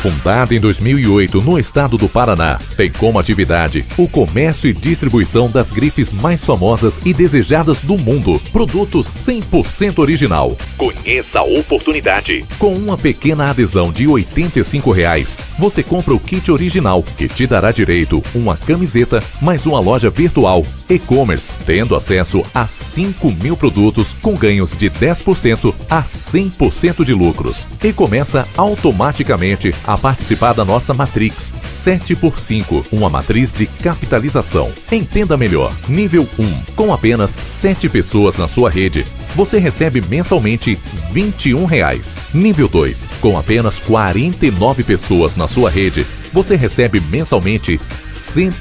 Fundada em 2008 no estado do Paraná, tem como atividade o comércio e distribuição das grifes mais famosas e desejadas do mundo. Produto 100% original. Conheça a oportunidade. Com uma pequena adesão de R$ 85, você compra o kit original, que te dará direito uma camiseta, mais uma loja virtual, e-commerce, tendo acesso a 5.000 produtos com ganhos de 10% a 100% de lucros. E começa automaticamente a participar da nossa Matrix 7x5, uma matriz de capitalização. Entenda melhor. Nível 1. Com apenas 7 pessoas na sua rede, você recebe mensalmente R$ 21. Nível 2. Com apenas 49 pessoas na sua rede, você recebe mensalmente R$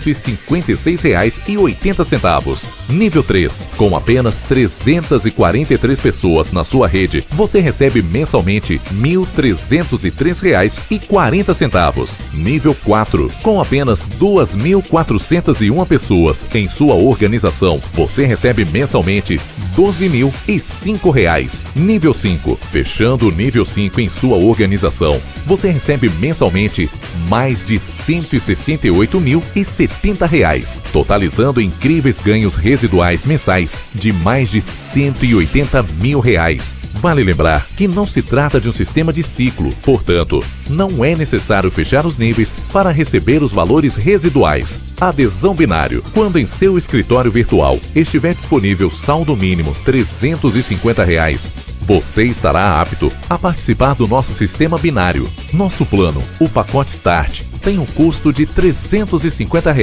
156,80. Nível 3. Com apenas 343 pessoas na sua rede, você recebe mensalmente R$ 1.303,40. Nível 4. Com apenas 2.401 pessoas em sua organização, você recebe mensalmente R$ 12.005. Nível 5. Fechando o nível 5 em sua organização, você recebe mensalmente mais de R$ 168.070, totalizando incríveis ganhos residuais mensais de mais de R$ 180 mil. Vale lembrar que não se trata de um sistema de ciclo, portanto, não é necessário fechar os níveis para receber os valores residuais. Adesão binário. Quando em seu escritório virtual estiver disponível saldo mínimo R$ 350, você estará apto a participar do nosso sistema binário. Nosso plano, o pacote Start, tem um custo de R$ 350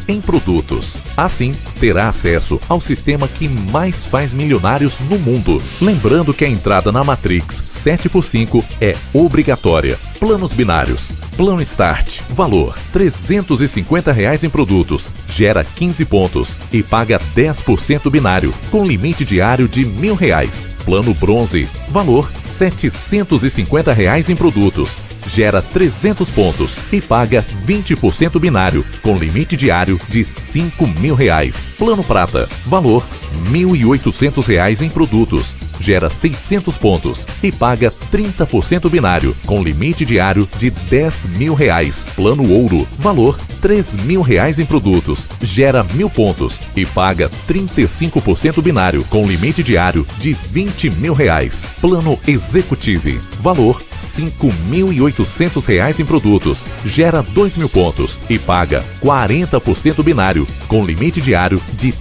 em produtos. Assim, terá acesso ao sistema que mais faz milionários no mundo. Lembrando que a entrada na Matrix 7x5 é obrigatória. Planos binários. Plano Start. Valor: R$ 350 em produtos. Gera 15 pontos e paga 10% binário, com limite diário de R$ 1.000. Plano Bronze. Valor: R$ 750 em produtos. Gera 300 pontos e paga 20% binário, com limite diário de R$ 5.000. Plano Prata. Valor: R$ 1.800 em produtos. Gera 600 pontos e paga 30% binário, com limite diário de R$ 10.000. Plano Ouro. Valor: R$ 3.000 em produtos. Gera 1.000 pontos e paga 35% binário, com limite diário de R$ 20.000. Plano Executive. Valor: R$ 5.800 em produtos. Gera 2.000 pontos e paga 40% binário, com limite diário de R$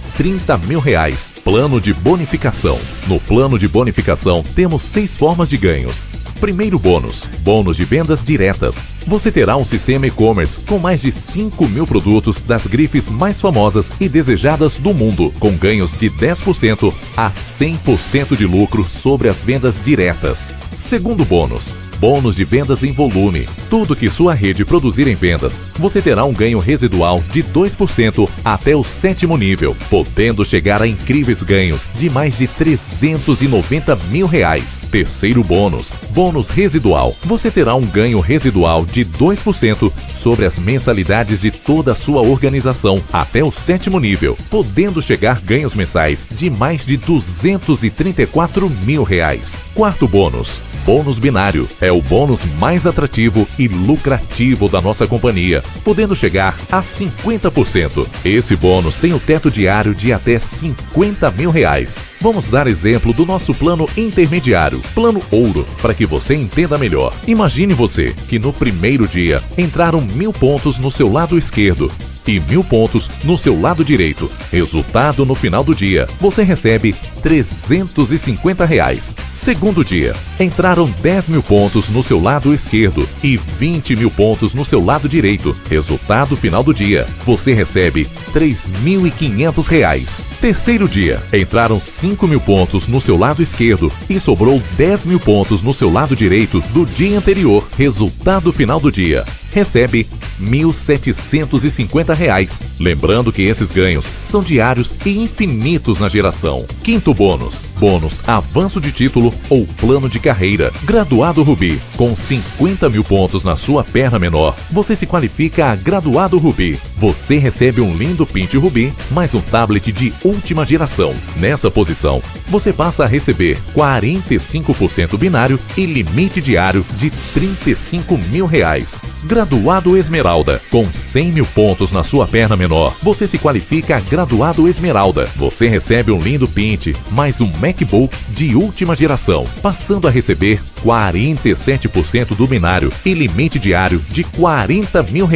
30.000. Plano de bonificação. No plano de bonificação, temos 6 formas de ganhos. Primeiro bônus: bônus de vendas diretas. Você terá um sistema e-commerce com mais de 5.000 produtos das grifes mais famosas e desejadas do mundo, com ganhos de 10% a 100% de lucro sobre as vendas diretas. Segundo bônus: bônus de vendas em volume. Tudo que sua rede produzir em vendas, você terá um ganho residual de 2% até o 7º nível, podendo chegar a incríveis ganhos de mais de R$ 390 mil. Terceiro bônus: bônus residual. Você terá um ganho residual de 2% sobre as mensalidades de toda a sua organização até o 7º nível, podendo chegar ganhos mensais de mais de R$ 234 mil. Quarto bônus: bônus binário. É o bônus mais atrativo e lucrativo da nossa companhia, podendo chegar a 50%. Esse bônus tem o teto diário de até R$ 50 mil. Vamos dar exemplo do nosso plano intermediário, plano Ouro, para que você entenda melhor. Imagine você que no primeiro dia entraram 1.000 pontos no seu lado esquerdo e 1.000 pontos no seu lado direito. Resultado: no final do dia, você recebe R$ 350. Segundo dia, entraram 10.000 pontos no seu lado esquerdo e 20.000 pontos no seu lado direito. Resultado: final do dia, você recebe R$ 3.500. Terceiro dia, entraram 5.000 pontos no seu lado esquerdo e sobrou 10.000 pontos no seu lado direito do dia anterior. Resultado: final do dia, recebe R$ 1.750. Lembrando que esses ganhos são diários e infinitos na geração. Quinto bônus: bônus avanço de título ou plano de carreira. Graduado Rubi. Com 50.000 pontos na sua perna menor, você se qualifica a Graduado Rubi. você recebe um lindo Pint Rubi mais um tablet de última geração. Nessa posição, você passa a receber 45% binário e limite diário de R$35 mil. Graduado Esmeralda, com 100 mil pontos na sua perna menor, você se qualifica a Graduado Esmeralda. Você recebe um lindo Pint mais um MacBook de última geração, passando a receber 47% do binário e limite diário de R$40 mil.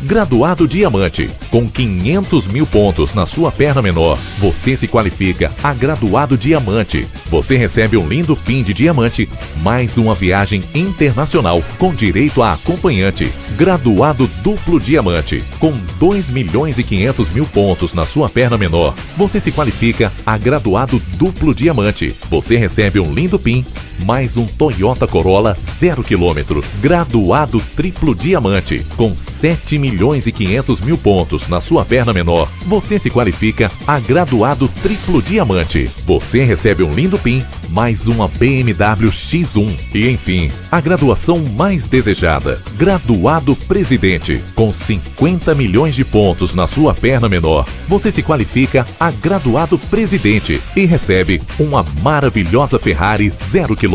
Graduado Diamante, com 500 mil pontos na sua perna menor, você se qualifica a Graduado Diamante. Você recebe um lindo PIN de diamante, mais uma viagem internacional com direito a acompanhante. Graduado Duplo Diamante, com 2.500.000 pontos na sua perna menor, você se qualifica a Graduado Duplo Diamante. Você recebe um lindo PIN, mais um Toyota Corolla 0 km. Graduado Triplo Diamante, com 7.500.000 pontos na sua perna menor, você se qualifica a Graduado Triplo Diamante. Você recebe um lindo PIN, mais uma BMW X1. E enfim, a graduação mais desejada, Graduado Presidente, com 50 milhões de pontos na sua perna menor, você se qualifica a Graduado Presidente e recebe uma maravilhosa Ferrari 0 km.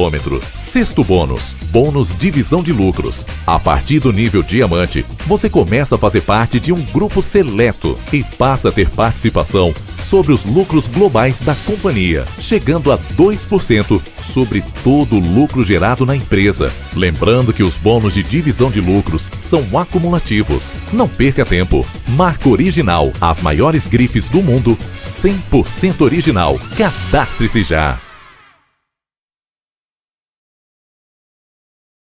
Sexto bônus, bônus divisão de lucros. A partir do nível diamante, você começa a fazer parte de um grupo seleto e passa a ter participação sobre os lucros globais da companhia, chegando a 2% sobre todo o lucro gerado na empresa. Lembrando que os bônus de divisão de lucros são acumulativos. Não perca tempo. Marca Original, as maiores grifes do mundo, 100% original. Cadastre-se já!